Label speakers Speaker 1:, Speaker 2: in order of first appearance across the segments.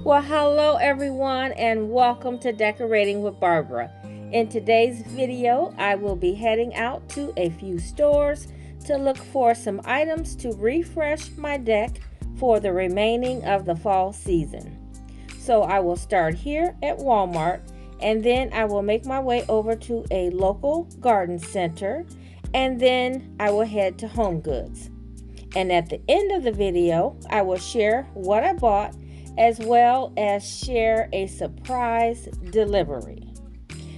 Speaker 1: Well, hello everyone and welcome to Decorating with Barbara. In today's video, I will be heading out to a few stores to look for some items to refresh my deck for the remaining of the fall season. So I will start here at Walmart and then I will make my way over to a local garden center and then I will head to Homegoods. And at the end of the video, I will share what I bought as well as share a surprise delivery.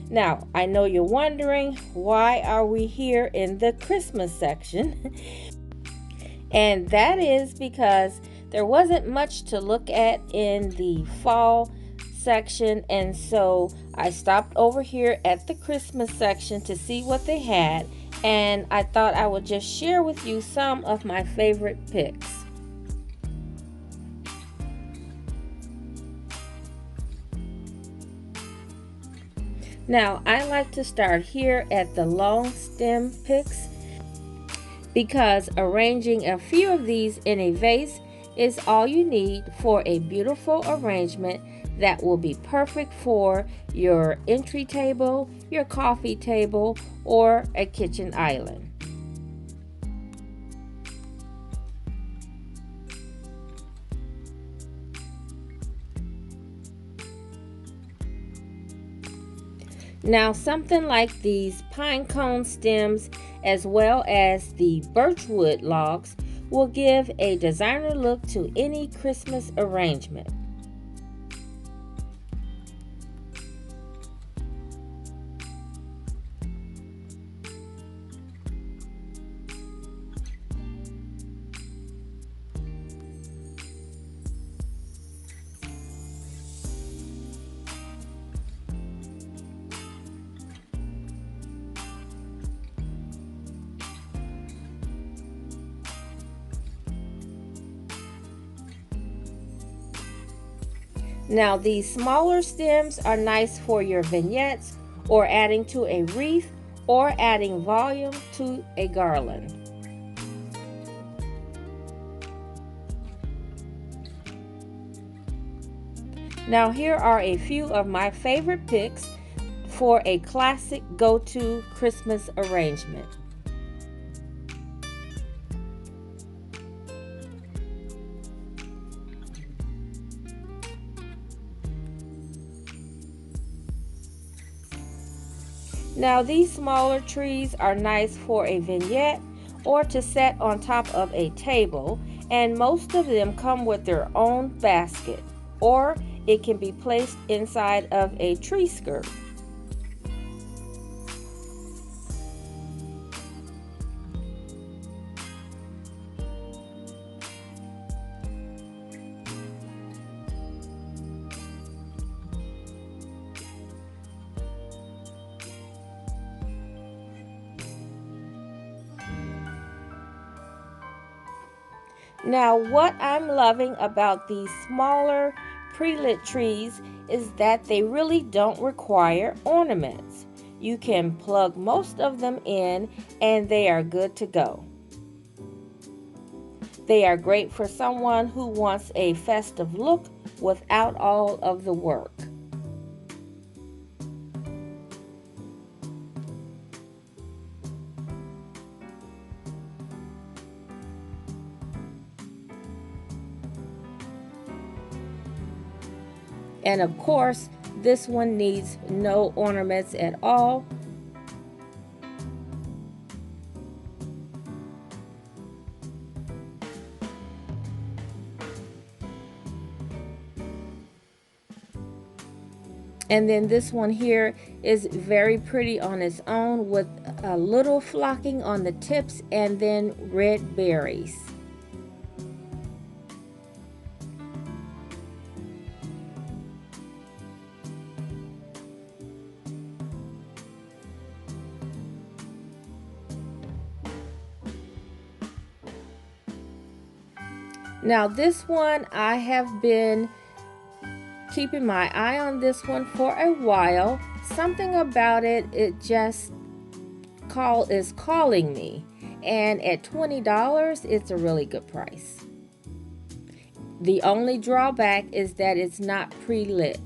Speaker 1: Now, I know you're wondering, why are we here in the Christmas section? And that is because there wasn't much to look at in the fall section, and so I stopped over here at the Christmas section to see what they had, and I thought I would just share with you some of my favorite picks. Now, I like to start here at the long stem picks because arranging a few of these in a vase is all you need for a beautiful arrangement that will be perfect for your entry table, your coffee table, or a kitchen island. Now, something like these pine cone stems as well as the birchwood logs will give a designer look to any Christmas arrangement. Now, these smaller stems are nice for your vignettes or adding to a wreath or adding volume to a garland. Now, here are a few of my favorite picks for a classic go-to Christmas arrangement. Now, these smaller trees are nice for a vignette or to set on top of a table, and most of them come with their own basket, or it can be placed inside of a tree skirt. Now, what I'm loving about these smaller pre-lit trees is that they really don't require ornaments. You can plug most of them in and they are good to go. They are great for someone who wants a festive look without all of the work. And of course, this one needs no ornaments at all. And then this one here is very pretty on its own with a little flocking on the tips and then red berries. Now, this one I have been keeping my eye on this one for a while. Something about it just is calling me, and at $20 it's a really good price. The only drawback is that it's not pre-lit.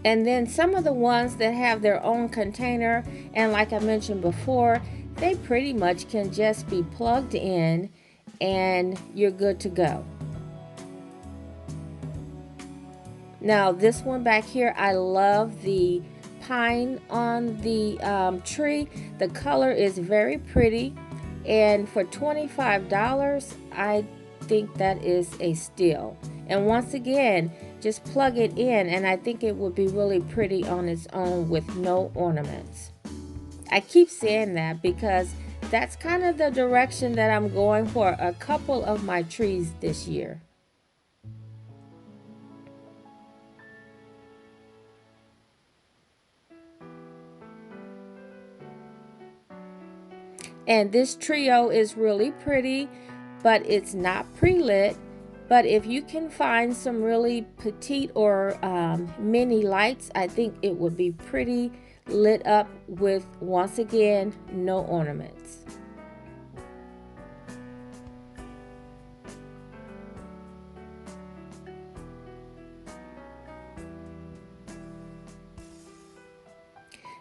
Speaker 1: And then some of the ones that have their own container, and like I mentioned before, they pretty much can just be plugged in and you're good to go. Now this one back here, I love the pine on the tree. The color is very pretty, and for $25 I think that is a steal. And once again, just plug it in, and I think it would be really pretty on its own with no ornaments. I keep saying that because that's kind of the direction that I'm going for a couple of my trees this year. And this trio is really pretty, but it's not pre-lit. But if you can find some really petite or mini lights, I think it would be pretty lit up with, once again, no ornaments.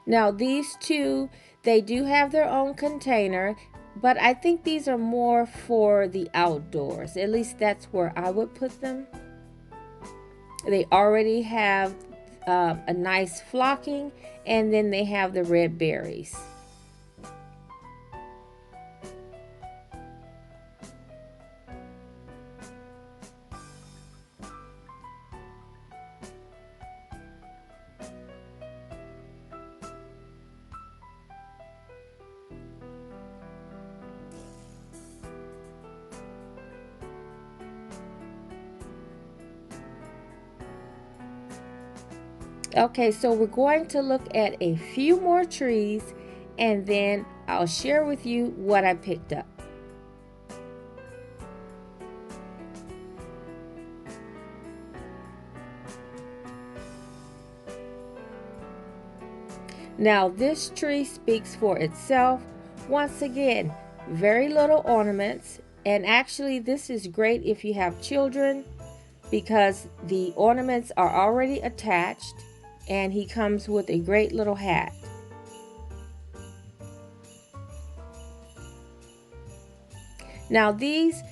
Speaker 1: Now these two, they do have their own container, but I think these are more for the outdoors. At least that's where I would put them. They already have a nice flocking, and then they have the red berries. Okay, so we're going to look at a few more trees, and then I'll share with you what I picked up. Now this tree speaks for itself. Once again, very little ornaments, and actually this is great if you have children because the ornaments are already attached, and he comes with a great little hat. Now these,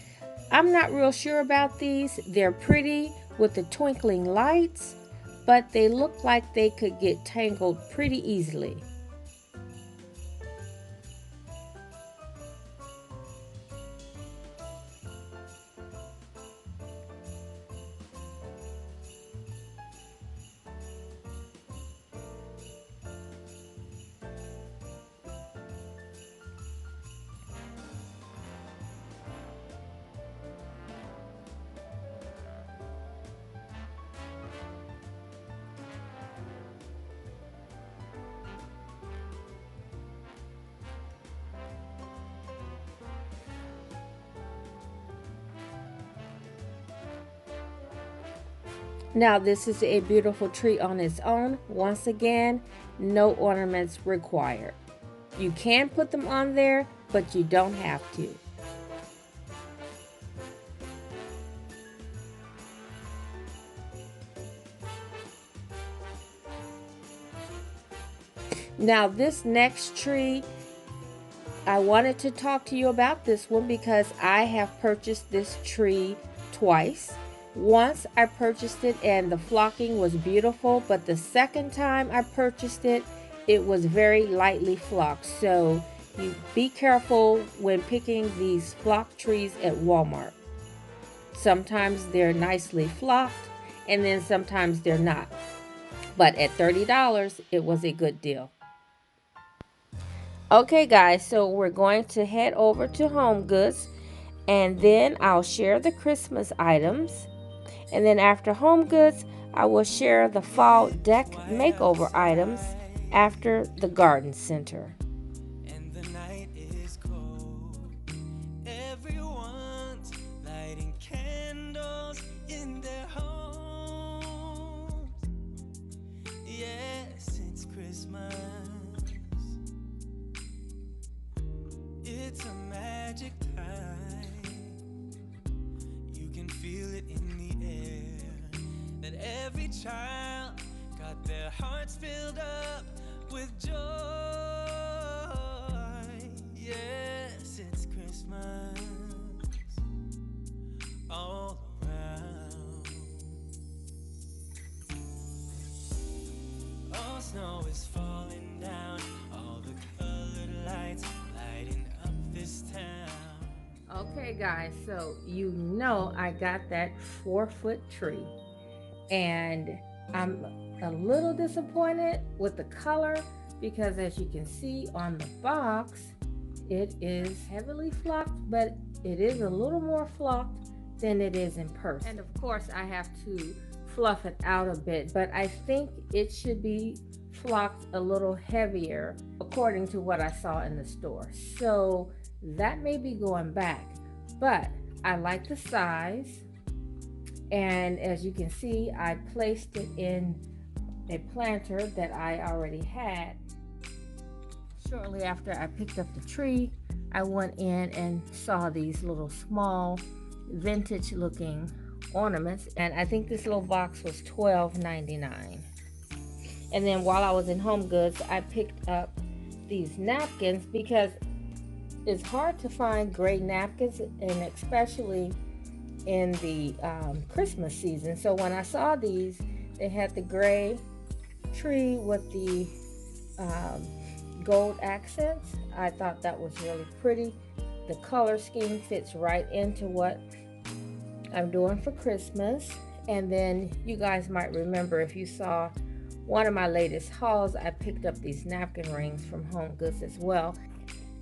Speaker 1: I'm not real sure about these. They're pretty with the twinkling lights, but they look like they could get tangled pretty easily. Now this is a beautiful tree on its own. Once again, no ornaments required. You can put them on there, but you don't have to. Now this next tree, I wanted to talk to you about this one because I have purchased this tree twice. Once I purchased it and the flocking was beautiful, but the second time I purchased it, it was very lightly flocked. So you be careful when picking these flock trees at Walmart. Sometimes they're nicely flocked, and then sometimes they're not. But at $30, it was a good deal. Okay guys, so we're going to head over to Homegoods, and then I'll share the Christmas items. And then after Homegoods, I will share the fall deck makeover items. after the garden center.
Speaker 2: And the night is cold. Everyone's lighting candles in their homes. Yes, it's Christmas. It's a magic time. You can feel it in the air, that every child got their hearts filled up with joy. Yes, it's Christmas all around. Oh, snow is falling down, all the colored lights lighting up this town.
Speaker 1: Okay guys, so you know I got that 4-foot tree, and I'm a little disappointed with the color because as you can see on the box, it is heavily flocked, but it is a little more flocked than it is in person. And of course I have to fluff it out a bit, but I think it should be flocked a little heavier according to what I saw in the store. So that may be going back, but I like the size. And as you can see, I placed it in a planter that I already had. Shortly after I picked up the tree, I went in and saw these little small vintage looking ornaments, and I think this little box was $12.99. And then while I was in Homegoods, I picked up these napkins because it's hard to find gray napkins, and especially in the Christmas season. So when I saw these, they had the gray tree with the gold accents. I thought that was really pretty. The color scheme fits right into what I'm doing for Christmas. And then you guys might remember, if you saw one of my latest hauls, I picked up these napkin rings from Homegoods as well.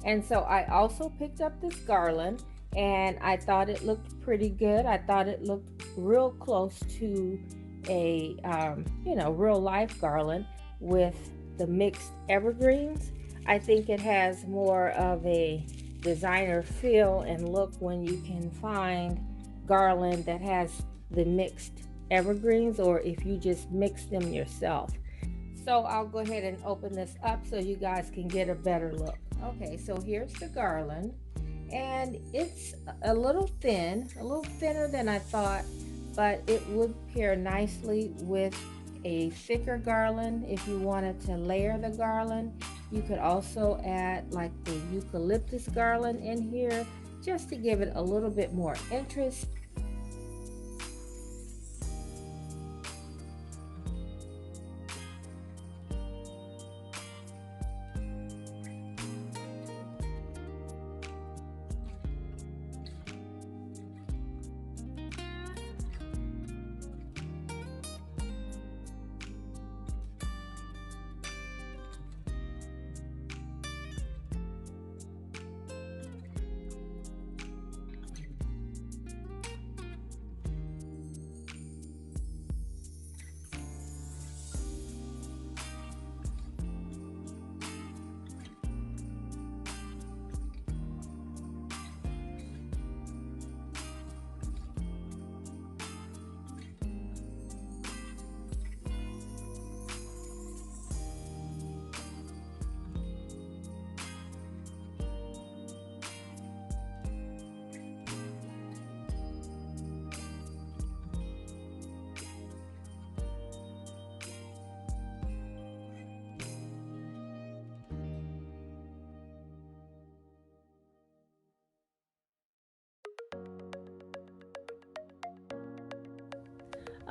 Speaker 1: And so I also picked up this garland, and I thought it looked pretty good. I thought it looked real close to a real life garland with the mixed evergreens. I think it has more of a designer feel and look when you can find garland that has the mixed evergreens, or if you just mix them yourself. So I'll go ahead and open this up so you guys can get a better look. Okay, so here's the garland, and it's a little thin, a little thinner than I thought, but it would pair nicely with a thicker garland. If you wanted to layer the garland, you could also add like the eucalyptus garland in here just to give it a little bit more interest.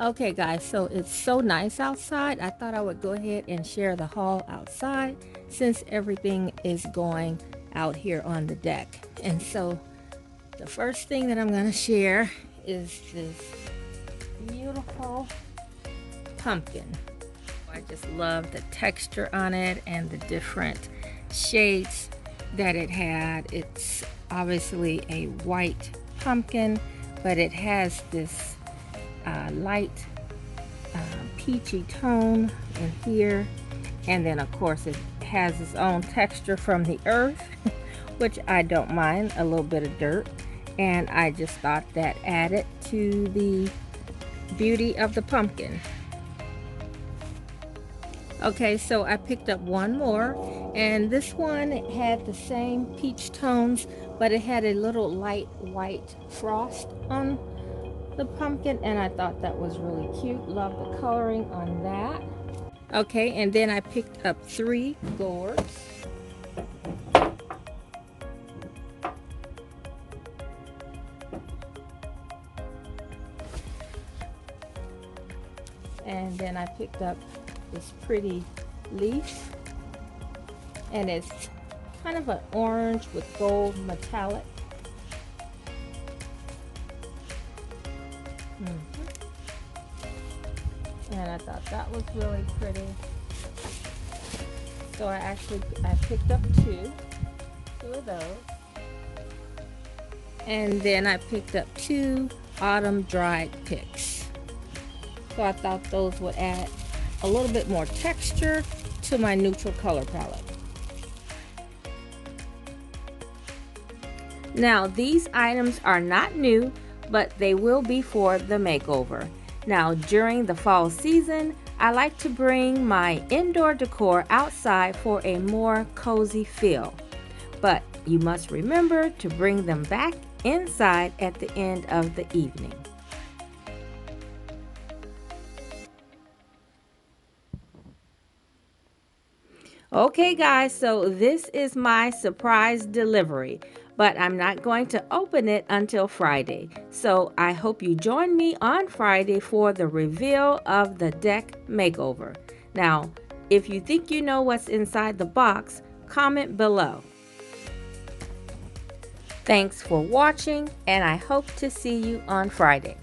Speaker 1: Okay guys, so it's so nice outside. I thought I would go ahead and share the haul outside since everything is going out here on the deck. And so the first thing that I'm going to share is this beautiful pumpkin. I just love the texture on it and the different shades that it had. It's obviously a white pumpkin, but it has this light peachy tone in here, And then of course it has its own texture from the earth, which I don't mind, a little bit of dirt. And I just thought that added to the beauty of the pumpkin. Okay, so I picked up one more, and this one had the same peach tones, but it had a little light white frost on the pumpkin, and I thought that was really cute. Love the coloring on that. Okay, and then I picked up 3 gourds. And then I picked up this pretty leaf, and it's kind of an orange with gold metallic. And I thought that was really pretty. So I picked up two of those. And then I picked up 2 autumn dried picks. So I thought those would add a little bit more texture to my neutral color palette. Now these items are not new, but they will be for the makeover. Now during the fall season, I like to bring my indoor decor outside for a more cozy feel. But you must remember to bring them back inside at the end of the evening. Okay guys, so this is my surprise delivery, but I'm not going to open it until Friday. So I hope you join me on Friday for the reveal of the deck makeover. Now, if you think you know what's inside the box, comment below. Thanks for watching, and I hope to see you on Friday.